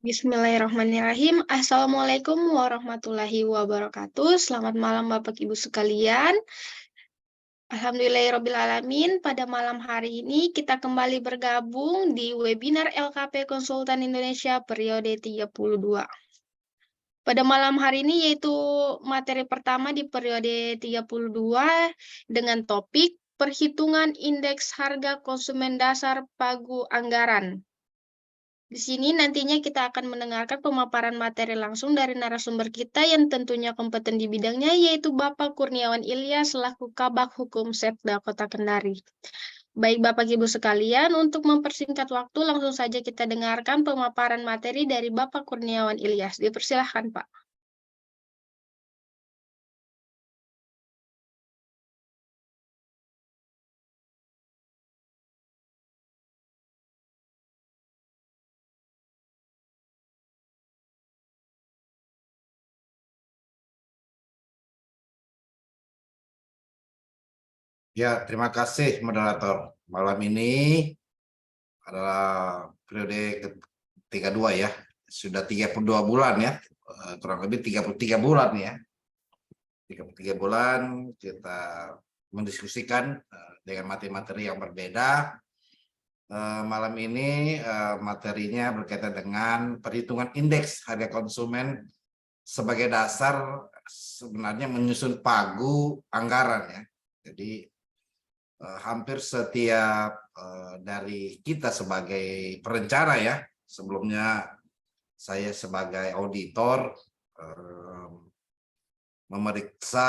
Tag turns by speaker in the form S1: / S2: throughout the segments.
S1: Bismillahirrahmanirrahim. Assalamualaikum warahmatullahi wabarakatuh. Selamat malam Bapak Ibu sekalian. Alhamdulillahirrabbilalamin. Pada malam hari ini kita kembali bergabung di webinar LKP Konsultan Indonesia periode 32. Pada malam hari ini yaitu materi pertama di periode 32 dengan topik perhitungan indeks harga konsumen dasar pagu anggaran. Di sini nantinya kita akan mendengarkan pemaparan materi langsung dari narasumber kita yang tentunya kompeten di bidangnya, yaitu Bapak Kurniawan Ilyas selaku Kabag Hukum Setda Kota Kendari. Baik Bapak Ibu sekalian, untuk mempersingkat waktu langsung saja kita dengarkan pemaparan materi dari Bapak Kurniawan Ilyas. Dipersilahkan Pak.
S2: Ya, terima kasih moderator. Malam ini adalah periode ke-32 ya. Sudah 32 bulan ya. Kurang lebih 33 bulan ya. 33 bulan kita mendiskusikan dengan materi-materi yang berbeda. Malam ini materinya berkaitan dengan perhitungan indeks harga konsumen sebagai dasar sebenarnya menyusun pagu anggaran ya. Jadi hampir setiap dari kita sebagai perencana ya, sebelumnya saya sebagai auditor memeriksa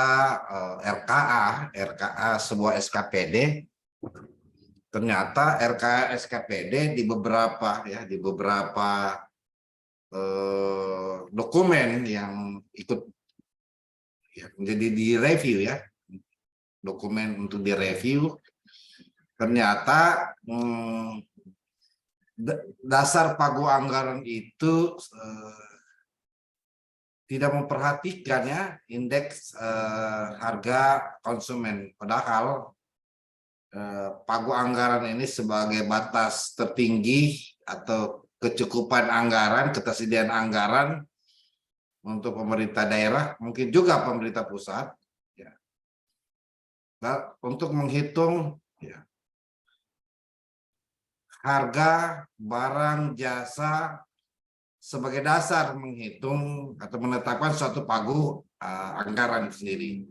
S2: RKA sebuah SKPD. Ternyata RKA SKPD di beberapa dokumen yang ikut ya, menjadi direview ya, dokumen untuk direview, ternyata dasar pagu anggaran itu tidak memperhatikan ya indeks harga konsumen, padahal pagu anggaran ini sebagai batas tertinggi atau kecukupan anggaran, ketersediaan anggaran untuk pemerintah daerah, mungkin juga pemerintah pusat ya. Nah, untuk menghitung ya, harga barang jasa sebagai dasar menghitung atau menetapkan suatu pagu anggaran sendiri.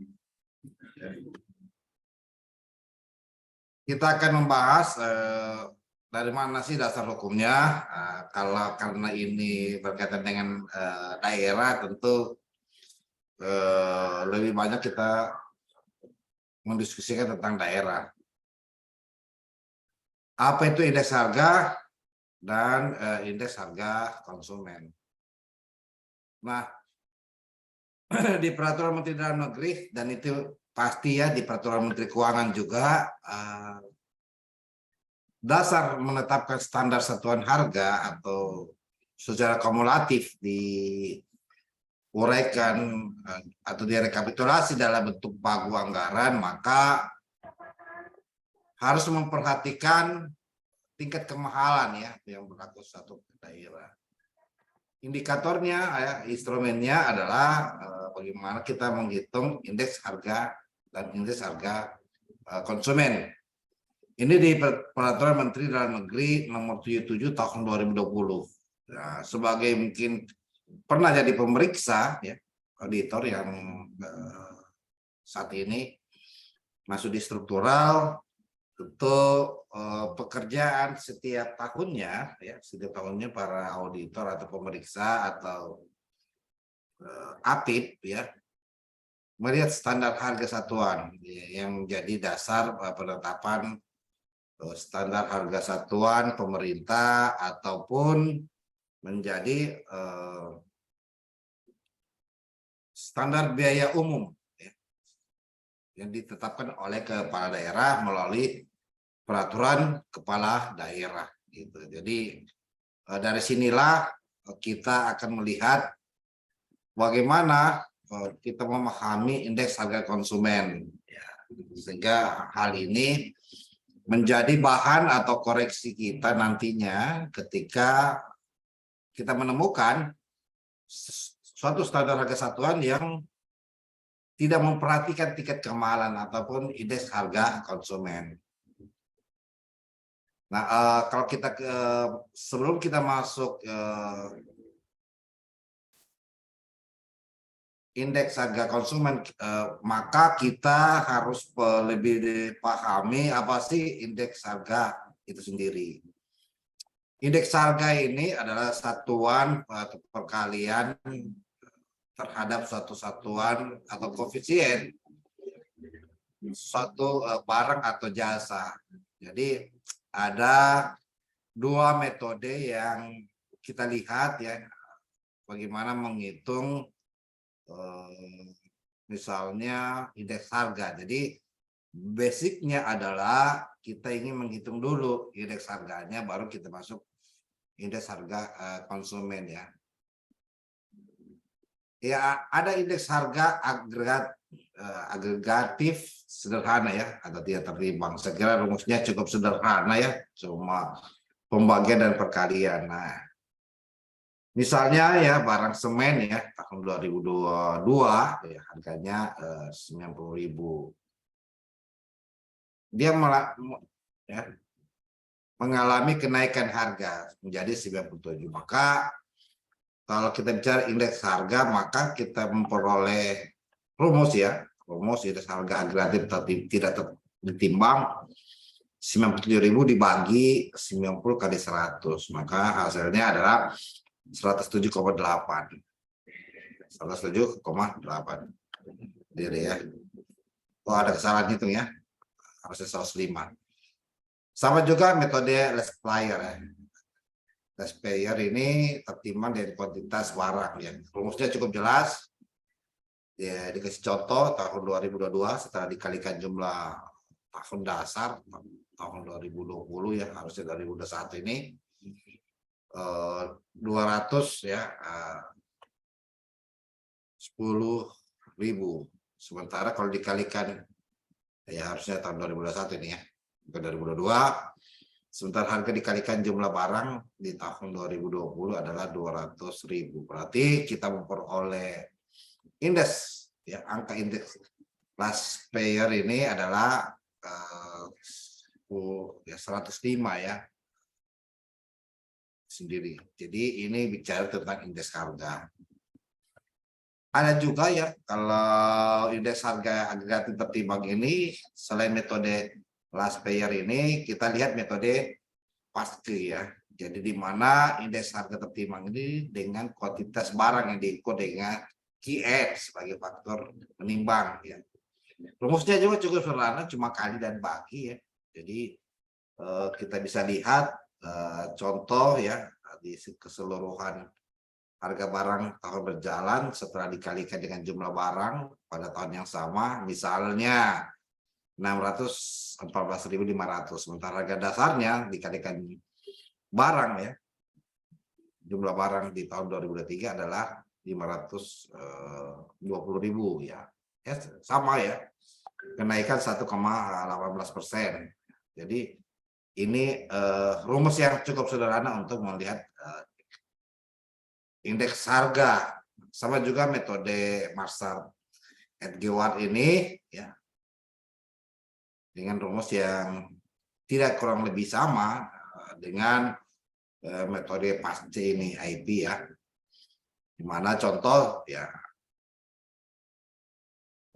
S2: Kita akan membahas dari mana sih dasar hukumnya. Karena ini berkaitan dengan daerah, tentu lebih banyak kita mendiskusikan tentang daerah. Apa itu indeks harga dan indeks harga konsumen? Nah, di Peraturan Menteri Dalam Negeri, dan itu pasti ya di Peraturan Menteri Keuangan juga, dasar menetapkan standar satuan harga atau secara kumulatif diuraikan atau direkapitulasi dalam bentuk pagu anggaran, maka harus memperhatikan tingkat kemahalan ya yang berlaku satu daerah. Indikatornya, instrumennya adalah bagaimana kita menghitung indeks harga dan indeks harga konsumen. Ini di Peraturan Menteri Dalam Negeri Nomor 77 Tahun 2020. Nah, sebagai mungkin pernah jadi pemeriksa ya, auditor yang saat ini masuk di struktural, untuk pekerjaan setiap tahunnya ya, setiap tahunnya para auditor atau pemeriksa atau APIP ya melihat standar harga satuan ya, yang menjadi dasar penetapan standar harga satuan pemerintah ataupun menjadi standar biaya umum ya, yang ditetapkan oleh kepala daerah melalui peraturan kepala daerah gitu. Jadi dari sinilah kita akan melihat bagaimana kita memahami indeks harga konsumen ya, sehingga hal ini menjadi bahan atau koreksi kita nantinya ketika kita menemukan suatu standar harga satuan yang tidak memperhatikan tingkat kemahalan ataupun indeks harga konsumen. Nah, kalau kita sebelum kita masuk indeks harga konsumen, maka kita harus lebih dipahami apa sih indeks harga itu sendiri. Indeks harga ini adalah satuan atau perkalian terhadap suatu satuan atau koefisien suatu barang atau jasa. Jadi ada dua metode yang kita lihat ya, bagaimana menghitung misalnya indeks harga. Jadi basicnya adalah kita ingin menghitung dulu indeks harganya, baru kita masuk indeks harga konsumen ya. Ya, ada indeks harga agregatif sederhana ya, atau tidak terimbang. Saya kira rumusnya cukup sederhana ya, cuma pembagian dan perkalian. Nah, misalnya ya barang semen ya tahun 2022 ya, harganya 90.000. Dia mengalami kenaikan harga menjadi 97. Maka kalau kita bicara indeks harga, maka kita memperoleh rumus ya, rumus indeks harga agregatif tidak ditimbang 97.000 dibagi 90 kali 100, maka hasilnya adalah 107,8. 107,8. Jadi ya. Oh, ada kesalahan hitung ya. Harusnya 105. Sama juga metode less player ya. Less player ini tertimbang dari kuantitas barang ya. Rumusnya cukup jelas. Ya, dikasih contoh tahun 2022 setelah dikalikan jumlah tahun dasar tahun 2020 ya, harusnya 2021 ini 200 ya 10.000. Sementara kalau dikalikan ya harusnya tahun 2021 ini ya, bukan 2022. Sementara harga dikalikan jumlah barang di tahun 2020 adalah 200.000. Berarti kita memperoleh indeks ya, angka indeks last payer ini adalah 105 ya sendiri. Jadi ini bicara tentang indeks harga. Ada juga ya kalau indeks harga agregatif tertimbang ini, selain metode last payer ini, kita lihat metode pasti ya. Jadi di mana indeks harga tertimbang ini dengan kuantitas barang yang diikut dengan QX sebagai faktor penimbang ya. Rumusnya juga cukup sederhana, cuma kali dan bagi ya. Jadi kita bisa lihat contoh ya di keseluruhan harga barang tahun berjalan setelah dikalikan dengan jumlah barang pada tahun yang sama, misalnya 614.500, sementara harga dasarnya dikalikan barang ya, jumlah barang di tahun 2023 adalah 520.000 ya. Ya sama ya, kenaikan 1,18%. Jadi ini rumus yang cukup sederhana untuk melihat indeks harga. Sama juga metode Marshall and Gewart ini ya, dengan rumus yang tidak kurang lebih sama dengan metode pasti ini IP ya, dimana contoh ya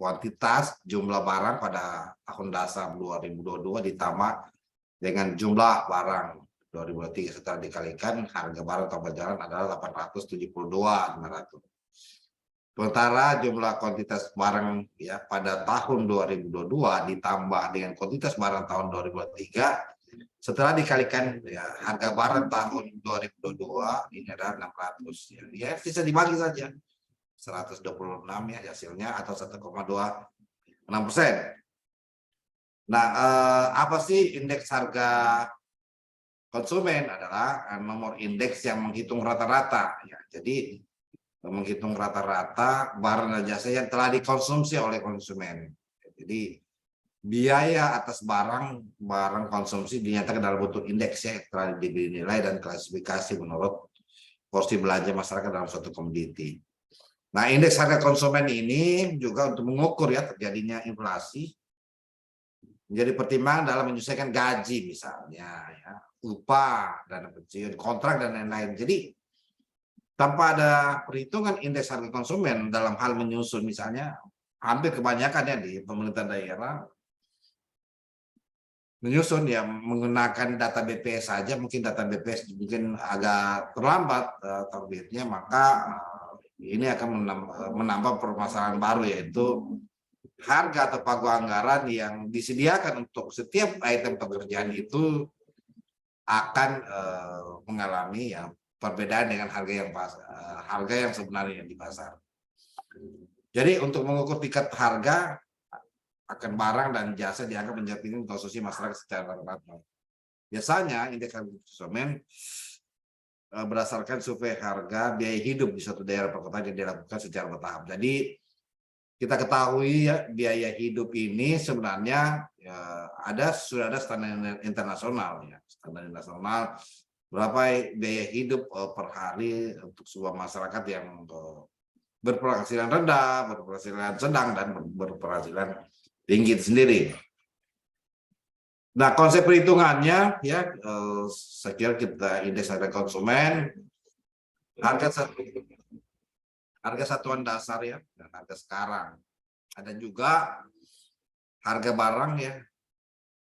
S2: kuantitas jumlah barang pada tahun dasar 2022 ditambah dengan jumlah barang 2023 setelah dikalikan harga barang tahun berjalan adalah 872.500. Sementara jumlah kuantitas barang ya pada tahun 2022 ditambah dengan kuantitas barang tahun 2023 setelah dikalikan ya harga barang tahun 2022 ini adalah 600 ya, bisa dibagi saja 126 ya hasilnya atau 1,26%. Nah, apa sih indeks harga konsumen? Adalah nomor indeks yang menghitung rata-rata ya. Jadi menghitung rata-rata barang dan jasa yang telah dikonsumsi oleh konsumen. Jadi biaya atas barang konsumsi dinyatakan dalam bentuk indeks ya, telah dinilai dan klasifikasi menurut porsi belanja masyarakat dalam suatu komoditi. Nah, indeks harga konsumen ini juga untuk mengukur ya terjadinya inflasi menjadi pertimbangan dalam menyesuaikan gaji misalnya, ya, upah, dana pensiun, kontrak dan lain-lain. Jadi tanpa ada perhitungan indeks harga konsumen dalam hal menyusun misalnya, hampir kebanyakan ya di pemerintah daerah menyusun ya menggunakan data BPS saja, mungkin data BPS mungkin agak terlambat terbitnya, maka ini akan menambah permasalahan baru, yaitu harga atau pagu anggaran yang disediakan untuk setiap item pekerjaan itu akan mengalami ya perbedaan dengan harga yang sebenarnya di pasar. Jadi untuk mengukur tingkat harga akan barang dan jasa dianggap menjadi konsumsi masyarakat secara rata. Biasanya indeks harga konsumen berdasarkan survei harga biaya hidup di suatu daerah perkotaan yang dilakukan secara bertahap. Jadi kita ketahui ya biaya hidup ini sebenarnya ya, sudah ada standar internasional ya, standar internasional berapa biaya hidup per hari untuk sebuah masyarakat yang berpenghasilan rendah, berpenghasilan sedang dan berpenghasilan tinggi itu sendiri. Nah, konsep perhitungannya ya saya kira kita indeks harga konsumen, harga satuan dasar ya dan harga sekarang. Ada juga harga barang ya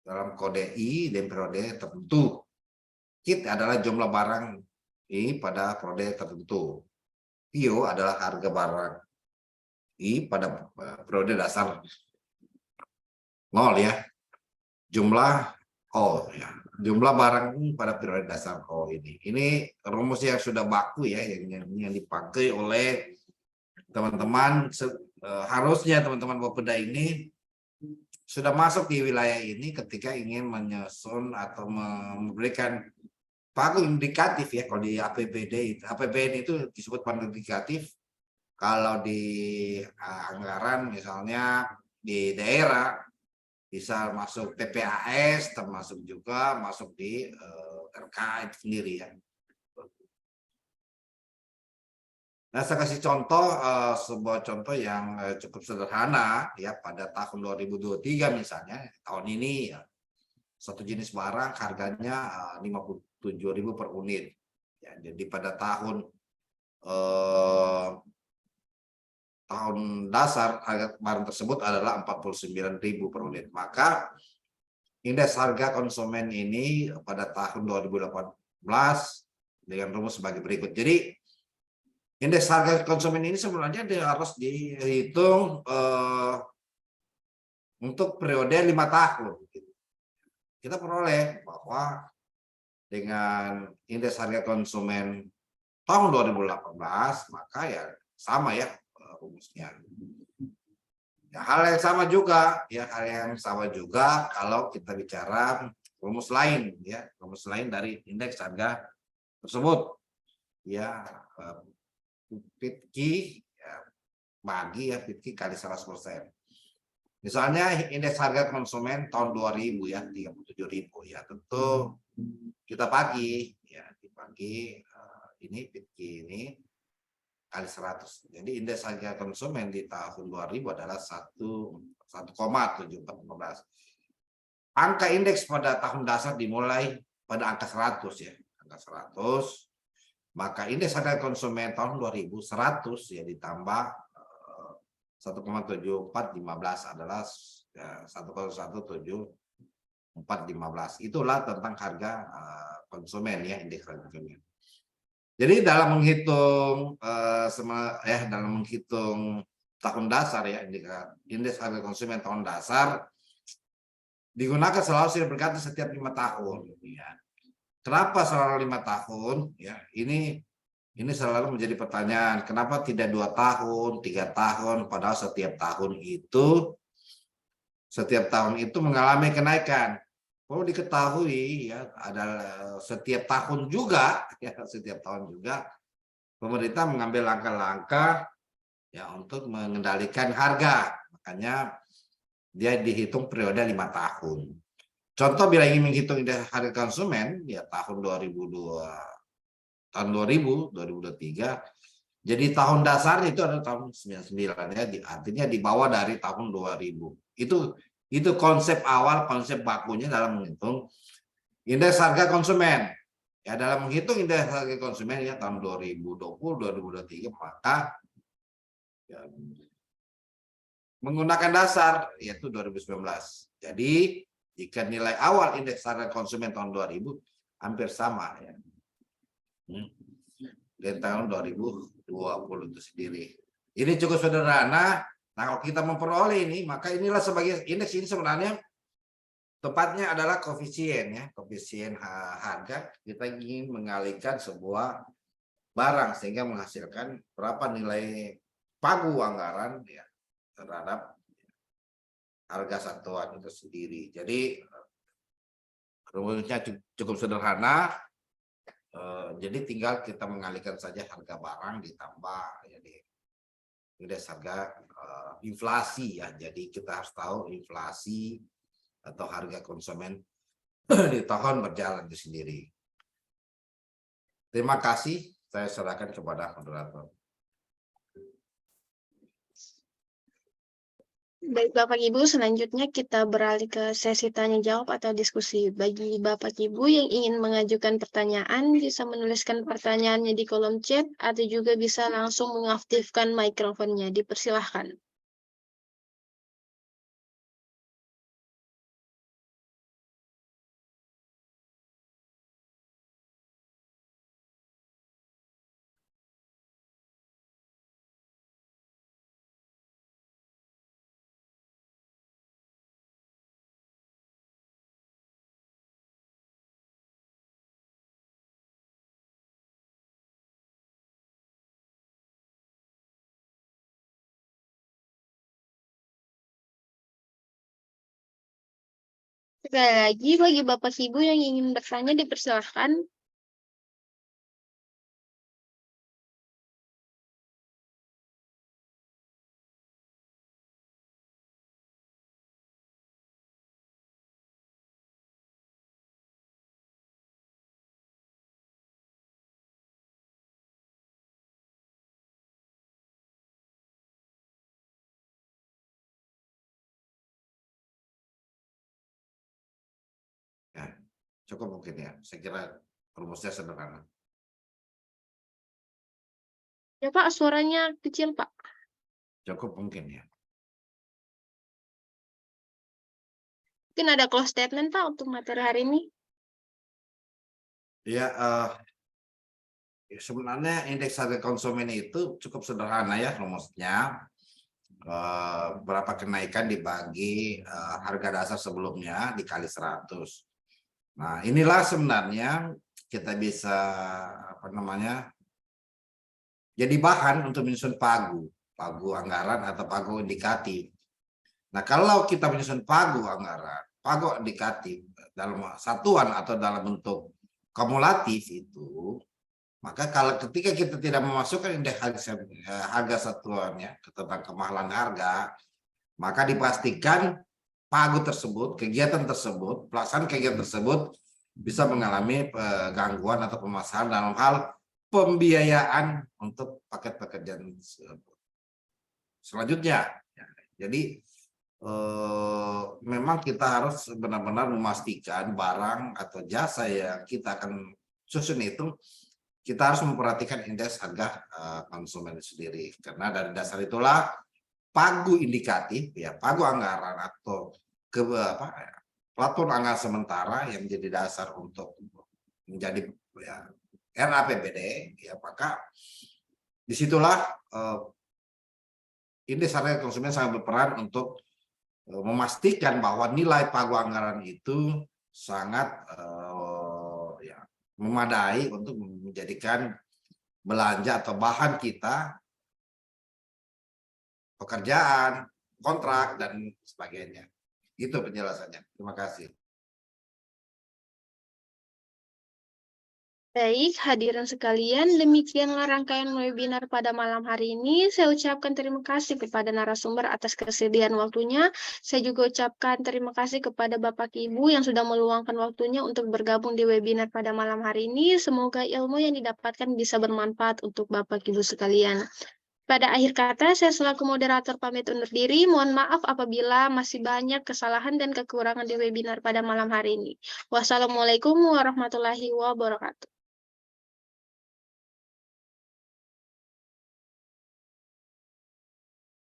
S2: dalam kode I dan periode tertentu. Kit adalah jumlah barang I pada periode tertentu. PIO adalah harga barang I pada periode dasar 0 ya. Jumlah O ya. Jumlah barang pada periode dasar O ini. Ini rumus yang sudah baku ya yang dipakai oleh teman-teman. Harusnya teman-teman Bapeda ini sudah masuk di wilayah ini ketika ingin menyusun atau memberikan pagu indikatif ya. Kalau di APBN itu disebut pagu indikatif. Kalau di anggaran misalnya di daerah bisa masuk TPAS, termasuk juga masuk di RK itu sendiri ya. Nah, saya kasih contoh sebuah contoh yang cukup sederhana ya pada tahun 2023 misalnya tahun ini ya satu jenis barang harganya 57.000 per unit. Ya, jadi pada tahun dasar harga barang tersebut adalah 49.000 per unit. Maka indeks harga konsumen ini pada tahun 2018 dengan rumus sebagai berikut. Jadi indeks harga konsumen ini sebenarnya harus dihitung untuk periode 5 tahun. Kita peroleh bahwa dengan indeks harga konsumen tahun 2018 maka ya sama ya rumusnya. Ya, hal yang sama juga kalau kita bicara rumus lain ya, rumus lain dari indeks harga tersebut ya, PITKI ya, bagi ya PITKI kali 100%. Misalnya indeks harga konsumen tahun 2000 ya 37.000 ya, tentu kita bagi ya dibagi ini PITKI ini kali 100. Jadi indeks harga konsumen di tahun 2000 adalah 1,7415. Angka indeks pada tahun dasar dimulai pada angka 100 ya, angka 100. Maka indeks harga konsumen tahun 2000 100 ya ditambah 1,7415 adalah 1,17415. Itulah tentang harga konsumen ya, indeks harga konsumen. Jadi dalam menghitung tahun dasar ya, indeks harga konsumen tahun dasar digunakan selalu silih berganti setiap 5 tahun ya. Kenapa selalu 5 tahun ya? Ini selalu menjadi pertanyaan, kenapa tidak 2 tahun, 3 tahun, padahal setiap tahun itu mengalami kenaikan. Perlu diketahui ya, adalah setiap tahun juga pemerintah mengambil langkah-langkah ya untuk mengendalikan harga. Makanya dia dihitung periode 5 tahun. Contoh bila ingin menghitung indeks harga konsumen ya tahun 2002 tahun 2023. Jadi tahun dasar itu adalah tahun 99 ya, artinya di bawah dari tahun 2000. Itu konsep awal, konsep bakunya dalam menghitung indeks harga konsumen. Ya, dalam menghitung indeks harga konsumen ya tahun 2020, 2023, maka ya, menggunakan dasar yaitu 2019. Jadi jika nilai awal indeks harga konsumen tahun 2000 hampir sama ya. Dan tahun 2020 itu sendiri. Ini cukup sederhana. Nah, kalau kita memperoleh ini, maka inilah sebagai indeks ini sebenarnya tepatnya adalah koefisien ya, koefisien harga. Kita ingin mengalihkan sebuah barang sehingga menghasilkan berapa nilai pagu anggaran ya terhadap harga satuan itu sendiri. Jadi rumusnya cukup sederhana. Jadi tinggal kita mengalihkan saja harga barang ditambah jadi indeks harga inflasi ya. Jadi kita harus tahu inflasi atau harga konsumen di tahun berjalan itu sendiri. Terima kasih. Saya serahkan kepada moderator.
S1: Baik Bapak Ibu, selanjutnya kita beralih ke sesi tanya jawab atau diskusi. Bagi Bapak Ibu yang ingin mengajukan pertanyaan, bisa menuliskan pertanyaannya di kolom chat atau juga bisa langsung mengaktifkan mikrofonnya. Dipersilahkan. Sekali lagi, bagi Bapak Ibu yang ingin bertanya, dipersilahkan.
S2: Ya, cukup mungkin ya. Saya kira rumusnya sederhana.
S1: Ya Pak, suaranya kecil Pak.
S2: Cukup mungkin ya.
S1: Mungkin ada close statement Pak untuk materi hari ini.
S2: Ya, sebenarnya indeks harga konsumen itu cukup sederhana ya rumusnya. Berapa kenaikan dibagi harga dasar sebelumnya dikali 100. Nah, inilah sebenarnya kita bisa jadi bahan untuk menyusun pagu anggaran atau pagu indikatif. Nah, kalau kita menyusun pagu anggaran, pagu indikatif dalam satuan atau dalam bentuk kumulatif itu, maka kalau ketika kita tidak memasukkan indeks harga satuannya tentang kemahalan harga, maka dipastikan pagu tersebut, kegiatan tersebut, pelaksanaan kegiatan tersebut bisa mengalami gangguan atau permasalahan dalam hal pembiayaan untuk paket pekerjaan selanjutnya. Jadi memang kita harus benar-benar memastikan barang atau jasa yang kita akan susun itu, kita harus memperhatikan indeks harga konsumen sendiri. Karena dari dasar itulah pagu indikatif, ya pagu anggaran atau platform anggaran sementara yang menjadi dasar untuk menjadi ya, RAPBD, ya maka disitulah indeks harga konsumen sangat berperan untuk memastikan bahwa nilai pagu anggaran itu sangat ya, memadai untuk menjadikan belanja atau bahan kita pekerjaan, kontrak, dan sebagainya. Itu penjelasannya. Terima kasih.
S1: Baik, hadirin sekalian, demikianlah rangkaian webinar pada malam hari ini. Saya ucapkan terima kasih kepada narasumber atas kesediaan waktunya. Saya juga ucapkan terima kasih kepada Bapak Ibu yang sudah meluangkan waktunya untuk bergabung di webinar pada malam hari ini. Semoga ilmu yang didapatkan bisa bermanfaat untuk Bapak Ibu sekalian. Pada akhir kata, saya selaku moderator pamit undur diri. Mohon maaf apabila masih banyak kesalahan dan kekurangan di webinar pada malam hari ini. Wassalamualaikum warahmatullahi wabarakatuh.